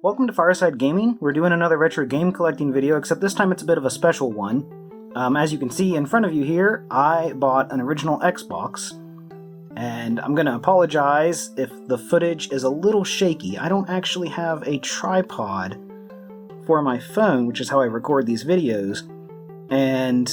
Welcome to Fireside Gaming. We're doing another retro game collecting video, except this time it's a bit of a special one. As you can see in front of you here, I bought an original Xbox, and I'm going to apologize if the footage is a little shaky. I don't actually have a tripod for my phone, which is how I record these videos, and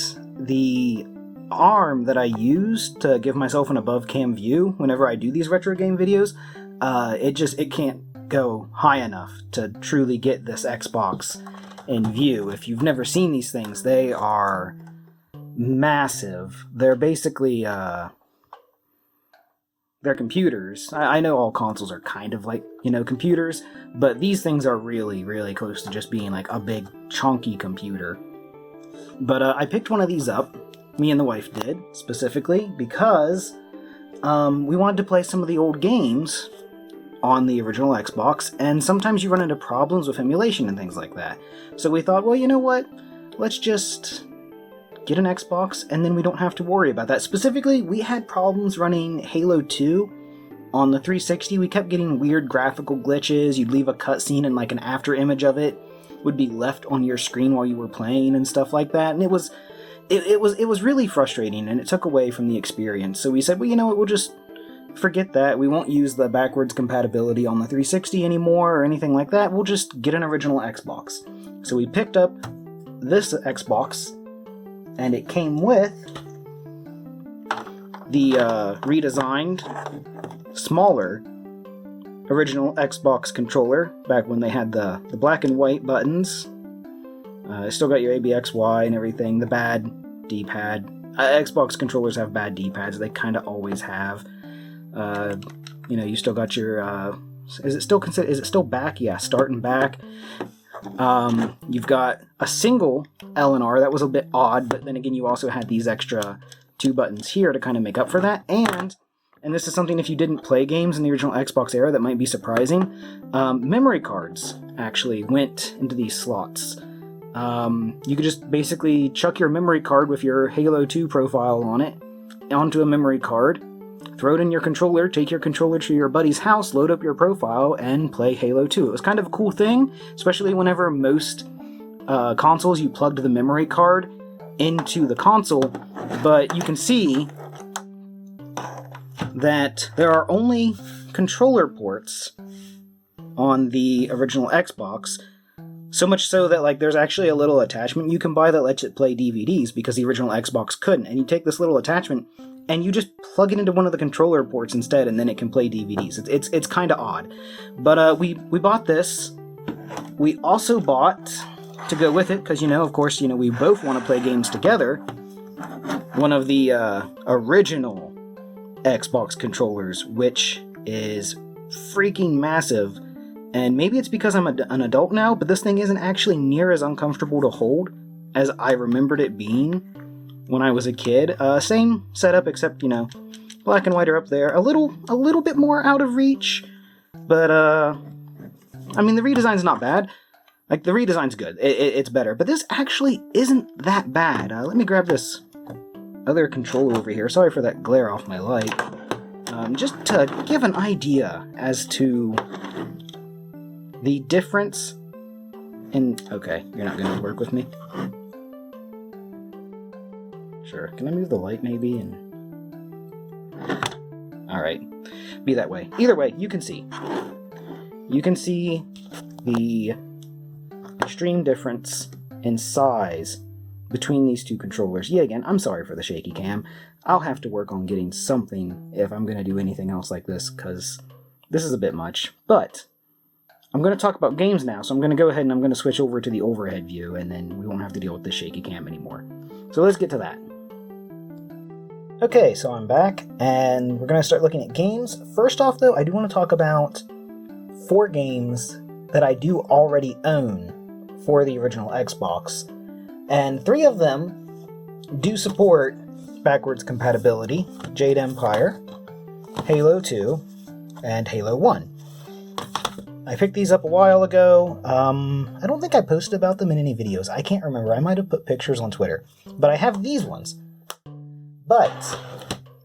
the arm that I use to give myself an above-cam view whenever I do these retro game videos, it can't go high enough to truly get this Xbox in view. If you've never seen these things, they are massive. They're basically they're computers. I know all consoles are kind of like, computers, but these things are really, really close to just being like a big chunky computer. But I picked one of these up, me and the wife did, specifically because we wanted to play some of the old games on the original Xbox, and sometimes you run into problems with emulation and things like that. So we thought, well, you know what? Let's just get an Xbox, and then we don't have to worry about that. Specifically, we had problems running Halo 2 on the 360. We kept getting weird graphical glitches. You'd leave a cutscene and like an after image of it would be left on your screen while you were playing and stuff like that. And it was really frustrating, and it took away from the experience. So we said, well, you know what? We'll just forget that. We won't use the backwards compatibility on the 360 anymore or anything like that. We'll just get an original Xbox. So we picked up this Xbox, and it came with the redesigned, smaller original Xbox controller back when they had the black and white buttons. Still got your ABXY and everything, the bad D-pad. Xbox controllers have bad D-pads, they kind of always have. You still got your, is it still back? Yeah, start and back. You've got a single L and R. That was a bit odd, but then again, you also had these extra two buttons here to kind of make up for that. And this is something, if you didn't play games in the original Xbox era, that might be surprising. Memory cards actually went into these slots. You could just basically chuck your memory card with your Halo 2 profile on it onto a memory card, throw it in your controller, take your controller to your buddy's house, load up your profile, and play Halo 2. It was kind of a cool thing, especially whenever most consoles you plugged the memory card into the console, but you can see that there are only controller ports on the original Xbox, so much so that there's actually a little attachment you can buy that lets it play DVDs, because the original Xbox couldn't, and you take this little attachment and you just plug it into one of the controller ports instead, and then it can play DVDs. It's kind of odd. But we bought this. We also bought, to go with it, because, of course, we both want to play games together, one of the original Xbox controllers, which is freaking massive. And maybe it's because I'm an adult now, but this thing isn't actually near as uncomfortable to hold as I remembered it being when I was a kid. Same setup, except, black and white are up there. A little bit more out of reach, but, the redesign's not bad. The redesign's good. It's better, but this actually isn't that bad. Let me grab this other controller over here. Sorry for that glare off my light. Just to give an idea as to the difference in... Okay, you're not going to work with me? Sure. Can I move the light maybe? Alright. Be that way. Either way, you can see. You can see the extreme difference in size between these two controllers. Yeah, again, I'm sorry for the shaky cam. I'll have to work on getting something if I'm going to do anything else like this, because this is a bit much. But I'm going to talk about games now, so I'm going to go ahead and I'm going to switch over to the overhead view, and then we won't have to deal with this shaky cam anymore. So let's get to that. Okay, so I'm back, and we're going to start looking at games. First off, though, I do want to talk about 4 games that I do already own for the original Xbox, and 3 of them do support backwards compatibility: Jade Empire, Halo 2, and Halo 1. I picked these up a while ago. I don't think I posted about them in any videos. I can't remember. I might have put pictures on Twitter. But I have these ones. But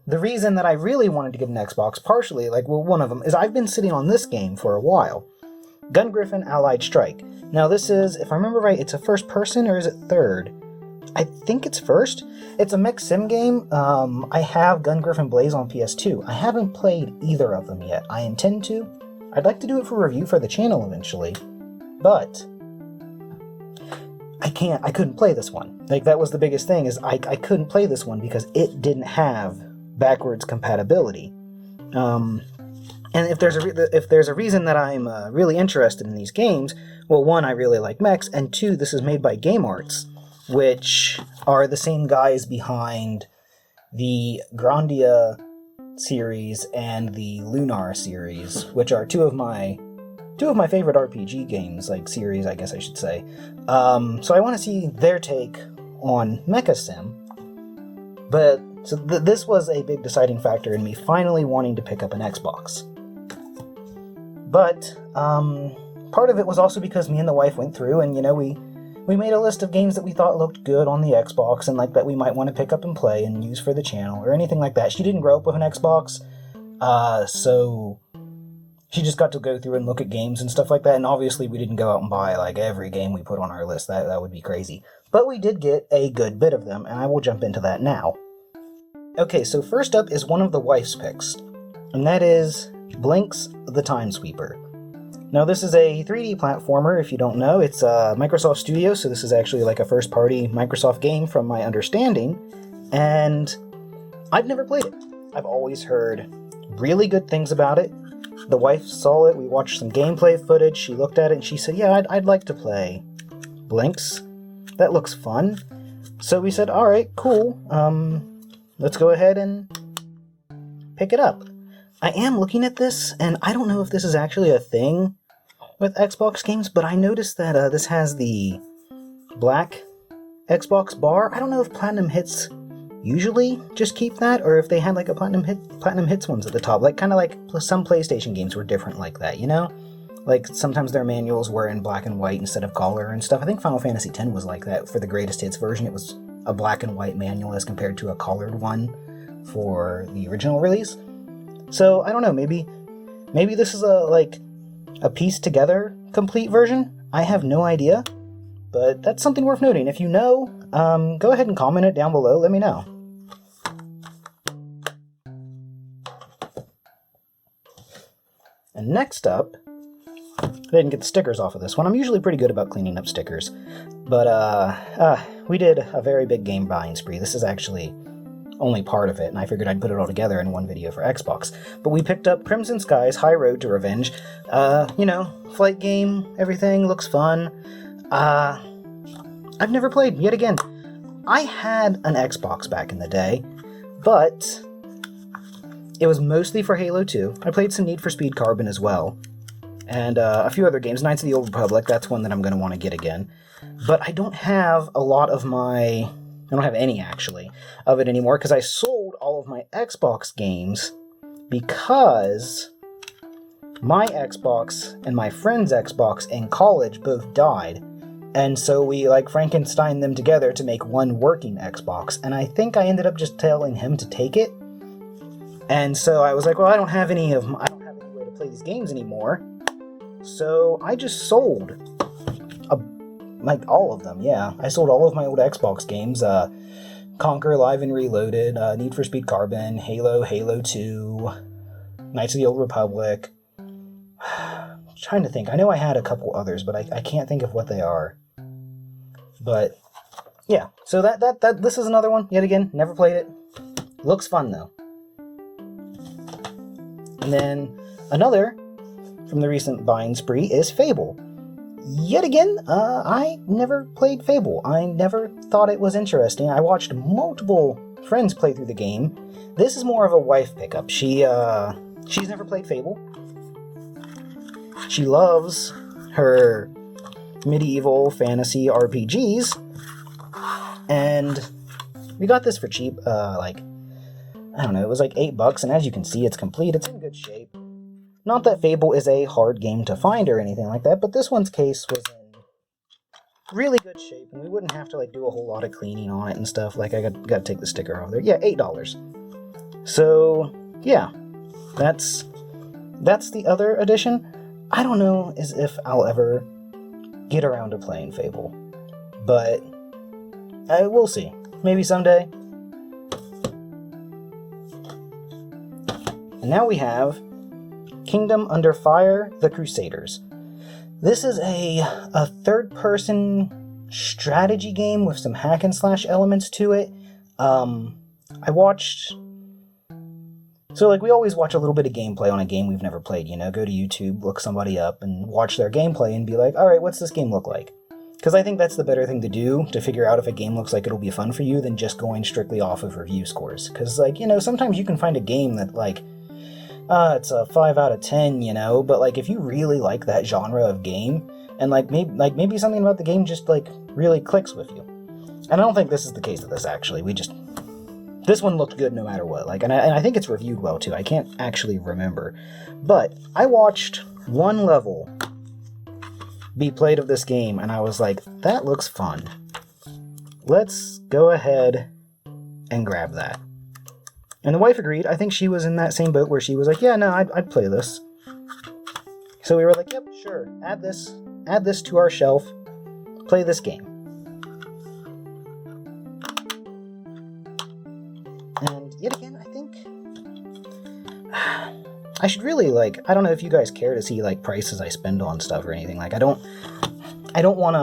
the reason that I really wanted to get an Xbox, partially, one of them, is I've been sitting on this game for a while. Gun Griffin Allied Strike. Now this is, if I remember right, it's a first person, or is it third? I think it's first. It's a mech sim game. I have Gun Griffin Blaze on PS2. I haven't played either of them yet. I intend to. I'd like to do it for review for the channel eventually, but I couldn't play this one. Like, that was the biggest thing, is I couldn't play this one because it didn't have backwards compatibility. And if there's a reason that I'm really interested in these games, well, one, I really like mechs, and two, this is made by Game Arts, which are the same guys behind the Grandia series and the Lunar series, which are two of my favorite RPG games, like series, I guess I should say. So I want to see their take on Mecha Sim. But so this was a big deciding factor in me finally wanting to pick up an Xbox. But part of it was also because me and the wife went through and, we made a list of games that we thought looked good on the Xbox and like that we might want to pick up and play and use for the channel or anything like that. She didn't grow up with an Xbox, so she just got to go through and look at games and stuff like that. And obviously we didn't go out and buy like every game we put on our list. That would be crazy. But we did get a good bit of them, and I will jump into that now. Okay, so first up is one of the wife's picks, and that is Blink's The Time Sweeper. Now this is a 3D platformer, if you don't know. It's Microsoft Studio, so this is actually like a first-party Microsoft game from my understanding, and I've never played it. I've always heard really good things about it. The wife saw it, we watched some gameplay footage, she looked at it, and she said, yeah, I'd like to play Blinks. That looks fun. So we said, alright, cool, let's go ahead and pick it up. I am looking at this, and I don't know if this is actually a thing with Xbox games, but I noticed that this has the black Xbox bar. I don't know if Platinum Hits usually just keep that, or if they had like a Platinum Hits ones at the top, like kind of like some PlayStation games were different like that, Like sometimes their manuals were in black and white instead of color and stuff. I think Final Fantasy X was like that for the Greatest Hits version. It was a black and white manual as compared to a colored one for the original release. So I don't know, maybe this is a pieced together complete version. I have no idea, but that's something worth noting. If you know, go ahead and comment it down below. Let me know. And next up, I didn't get the stickers off of this one. I'm usually pretty good about cleaning up stickers, but we did a very big game buying spree. This is actually only part of it, and I figured I'd put it all together in one video for Xbox. But we picked up Crimson Sky's High Road to Revenge. Flight game, everything looks fun. I've never played, yet again. I had an Xbox back in the day, but it was mostly for Halo 2. I played some Need for Speed Carbon as well, and a few other games. Knights of the Old Republic, that's one that I'm going to want to get again. But I don't have I don't have any, actually, of it anymore, because I sold all of my Xbox games because my Xbox and my friend's Xbox in college both died, and so we, Frankenstein them together to make one working Xbox, and I think I ended up just telling him to take it, and so I was like, well, I don't have any way to play these games anymore, so I just sold all of them, yeah. I sold all of my old Xbox games, Conquer Live and Reloaded, Need for Speed Carbon, Halo 2, Knights of the Old Republic. Trying to think. I know I had a couple others, but I can't think of what they are. But, yeah. So this is another one, yet again. Never played it. Looks fun, though. And then another from the recent buying spree is Fable. Yet again, I never played Fable. I never thought it was interesting. I watched multiple friends play through the game. This is more of a wife pickup. She's never played Fable. She loves her medieval fantasy RPGs, and we got this for cheap. I don't know, it was like $8, and as you can see, it's complete. It's in good shape. Not that Fable is a hard game to find or anything like that, but this one's case was in really good shape, and we wouldn't have to do a whole lot of cleaning on it and stuff. I got to take the sticker off there. Yeah, $8. So yeah, that's the other edition. I don't know as if I'll ever get around to playing Fable, but we'll see. Maybe someday. And now we have Kingdom Under Fire: The Crusaders. This is a third-person strategy game with some hack and slash elements to it. I watched... So, like, we always watch a little bit of gameplay on a game we've never played, you know? Go to YouTube, look somebody up, and watch their gameplay and be like, alright, what's this game look like? Because I think that's the better thing to do, to figure out if a game looks like it'll be fun for you, than just going strictly off of review scores. Because, like, you know, sometimes you can find a game that, like, it's a 5 out of 10, you know? But, like, if you really like that genre of game, and, maybe something about the game just, like, really clicks with you. And I don't think this is the case with this, actually. This one looked good no matter what, like, and I think it's reviewed well, too. I can't actually remember. But I watched one level be played of this game, and I was like, that looks fun. Let's go ahead and grab that. And the wife agreed. I think she was in that same boat where she was like, yeah, no, I'd play this. So we were like, yep, sure, add this to our shelf, play this game. And yet again, I think I should really, like, I don't know if you guys care to see, like, prices I spend on stuff or anything. Like, I don't want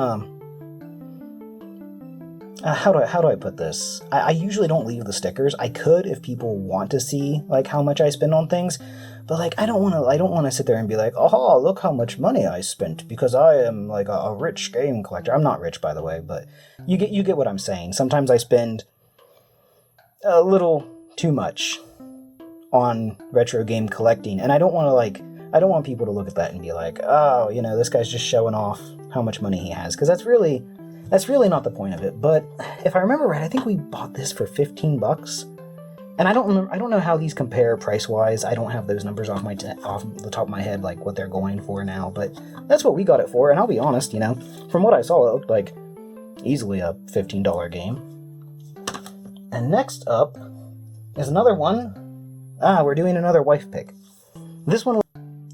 to, how do I put this? I usually don't leave the stickers. I could if people want to see, like, how much I spend on things, but, like, I don't want to sit there and be like, oh, look how much money I spent because I am, like, a rich game collector. I'm not rich, by the way, but you get what I'm saying. Sometimes I spend a little too much on retro game collecting, and I don't want people to look at that and be like, oh, you know, this guy's just showing off how much money he has, because that's really not the point of it. But if I remember right, I think we bought this for $15, and I don't know how these compare price wise. I don't have those numbers off the top of my head, like what they're going for now, but that's what we got it for. And I'll be honest, you know, from what I saw, it looked like easily a $15 game. And next up is another one. We're doing another wife pick. This one...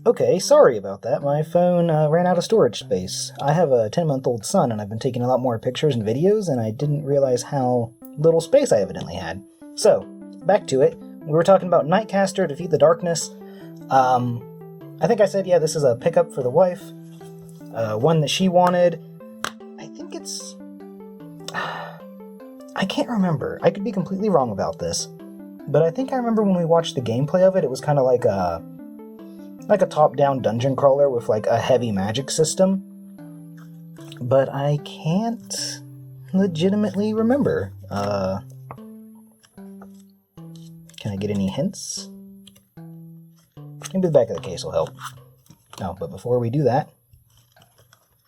Okay, sorry about that. My phone ran out of storage space. I have a 10-month-old son, and I've been taking a lot more pictures and videos, and I didn't realize how little space I evidently had. So, back to it. We were talking about Nightcaster, Defeat the Darkness. I think I said, yeah, this is a pickup for the wife. One that she wanted. I think it's... I can't remember. I could be completely wrong about this. But I think I remember when we watched the gameplay of it, it was kind of like a top-down dungeon crawler with, like, a heavy magic system. But I can't legitimately remember. Can I get any hints? Maybe the back of the case will help. No, but before we do that...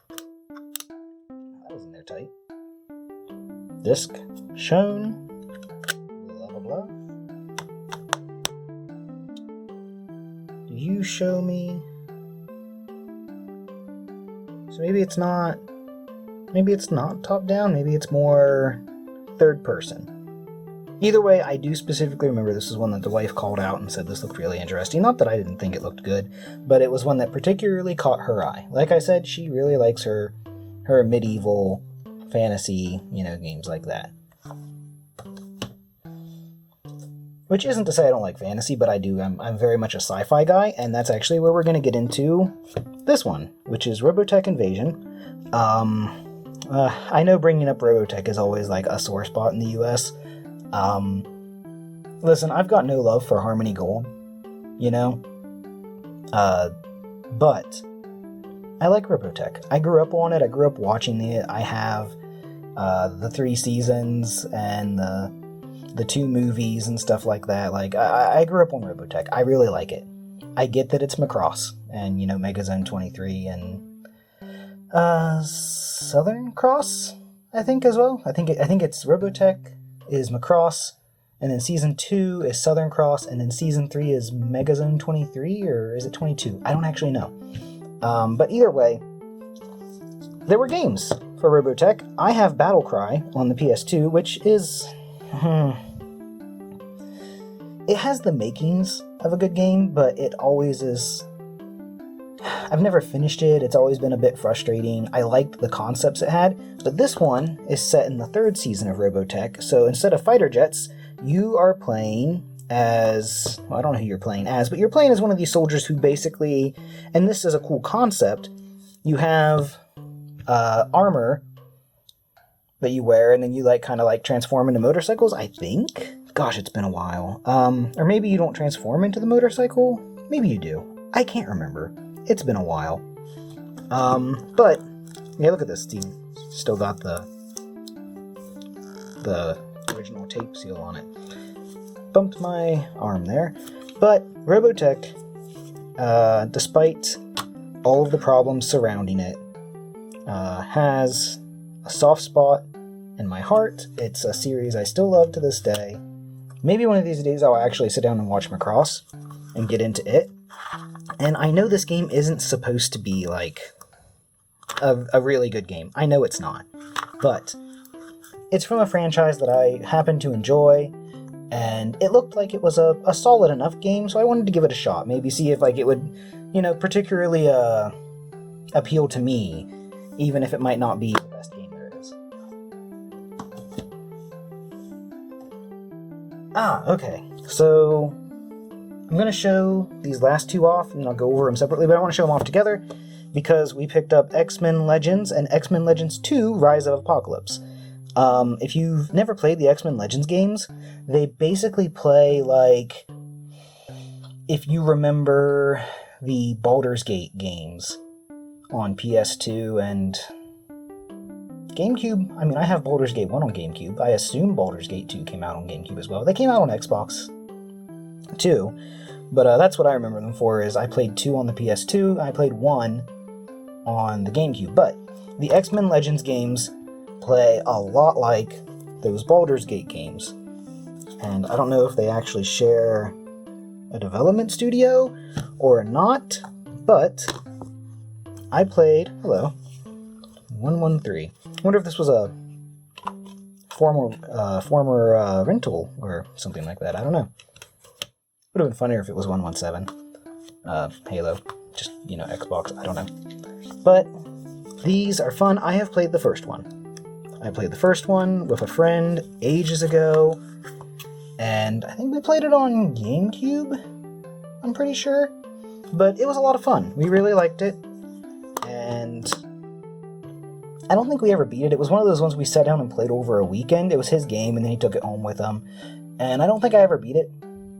That was in there tight. Disc shown. Blah, blah, blah. Do you show me? So maybe it's not top down, maybe it's more third person. Either way, I do specifically remember this is one that the wife called out and said this looked really interesting. Not that I didn't think it looked good, but it was one that particularly caught her eye. Like I said, she really likes her medieval fantasy, you know, games like that. Which isn't to say I don't like fantasy, but I do. I'm very much a sci-fi guy, and that's actually where we're going to get into this one, which is Robotech Invasion. I know bringing up Robotech is always like a sore spot in the US. Listen, I've got no love for Harmony Gold, you know? But I like Robotech. I grew up on it. I grew up watching it. I have the 3 seasons and the 2 movies and stuff like that. Like, I grew up on Robotech. I really like it. I get that it's Macross and, you know, Megazone 23 and Southern Cross, I think, as well. I think it's Robotech is Macross, and then Season 2 is Southern Cross, and then Season 3 is Megazone 23, or is it 22? I don't actually know. But either way, there were games for Robotech. I have Battlecry on the PS2, which is... It has the makings of a good game, but it always is... I've never finished it. It's always been a bit frustrating. I liked the concepts it had, but this one is set in the 3rd season of Robotech. So instead of fighter jets, you are playing as, well, I don't know who you're playing as, but you're playing as one of these soldiers who basically, and this is a cool concept, you have armor that you wear, and then you kind of transform into motorcycles, I think? Gosh, it's been a while. Or maybe you don't transform into the motorcycle? Maybe you do. I can't remember. It's been a while. But, yeah, look at this. Steve still got the original tape seal on it. Bumped my arm there. But Robotech, despite all of the problems surrounding it, has a soft spot in my heart. It's a series I still love to this day. Maybe one of these days I'll actually sit down and watch Macross and get into it. And I know this game isn't supposed to be a really good game. I know it's not. But it's from a franchise that I happen to enjoy, and it looked like it was a solid enough game, so I wanted to give it a shot. Maybe see if it would, particularly appeal to me, even if it might not be the best game there is. Okay. So I'm going to show these last two off, and I'll go over them separately, but I want to show them off together because we picked up XMen Legends and XMen Legends 2 Rise of Apocalypse. If you've never played the XMen Legends games, they basically play if you remember the Baldur's Gate games on PS2 and GameCube. I mean, I have Baldur's Gate 1 on GameCube. I assume Baldur's Gate 2 came out on GameCube as well. They came out on Xbox too, but that's what I remember them for, is I played 2 on the PS2, I played 1 on the GameCube. But the XMen Legends games play a lot like those Baldur's Gate games. And I don't know if they actually share a development studio or not, but I played, hello, 113. I wonder if this was a former rental or something like that. I don't know. Would have been funnier if it was 117. Halo. Just, Xbox. I don't know. But these are fun. I have played the first one. I played the first one with a friend ages ago, and I think we played it on GameCube, I'm pretty sure. But it was a lot of fun. We really liked it, and I don't think we ever beat it. It was one of those ones we sat down and played over a weekend. It was his game, and then he took it home with him, and I don't think I ever beat it.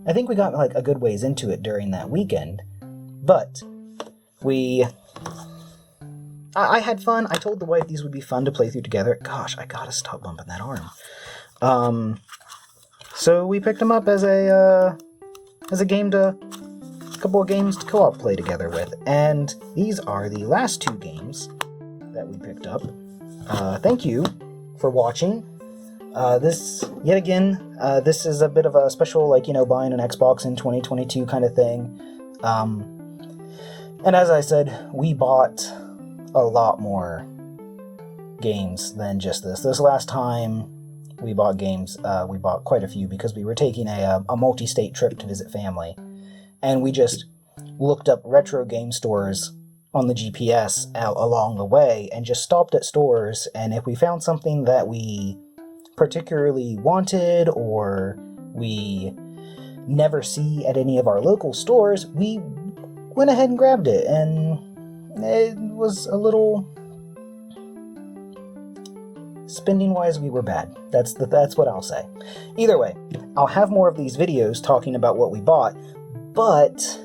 I think we got a good ways into it during that weekend, but I had fun. I told the wife these would be fun to play through together. Gosh, I gotta stop bumping that arm. So we picked them up as a couple of games to co-op play together with, and these are the last 2 games that we picked up. Thank you for watching. This is a bit of a special, buying an Xbox in 2022 kind of thing. And as I said, we bought a lot more games than just this. This last time we bought games, we bought quite a few because we were taking a multi-state trip to visit family. And we just looked up retro game stores on the GPS along the way and just stopped at stores, and if we found something that we particularly wanted or we never see at any of our local stores, we went ahead and grabbed it, and it was a little... spending-wise, we were bad. That's what I'll say. Either way, I'll have more of these videos talking about what we bought, but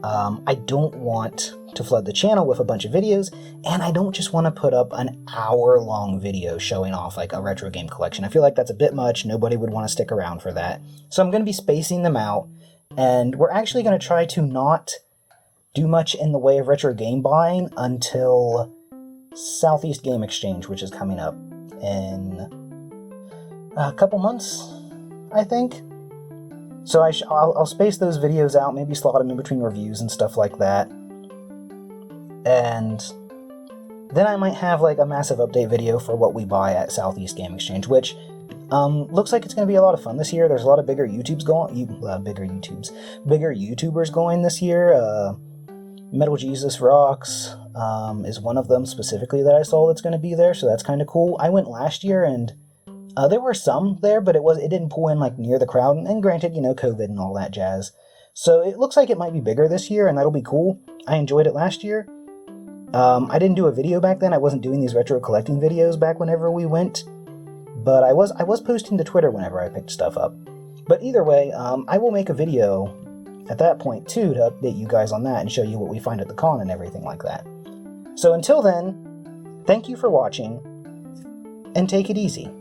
I don't want to flood the channel with a bunch of videos, and I don't just want to put up an hour-long video showing off a retro game collection. I feel like that's a bit much. Nobody would want to stick around for that. So I'm going to be spacing them out, and we're actually going to try to not do much in the way of retro game buying until Southeast Game Exchange, which is coming up in a couple months, I think. So I'll space those videos out, maybe slot them in between reviews and stuff like that. And then I might have a massive update video for what we buy at Southeast Game Exchange, which looks like it's going to be a lot of fun this year. There's a lot of bigger YouTubers going this year. Metal Jesus Rocks is one of them specifically that I saw that's going to be there, so that's kind of cool. I went last year and there were some there, but it didn't pull in like near the crowd, and granted, you know, COVID and all that jazz. So it looks like it might be bigger this year, and that'll be cool. I enjoyed it last year. I didn't do a video back then. I wasn't doing these retro collecting videos back whenever we went, but I was posting to Twitter whenever I picked stuff up. But either way, I will make a video at that point too to update you guys on that and show you what we find at the con and everything like that. So until then, thank you for watching, and take it easy.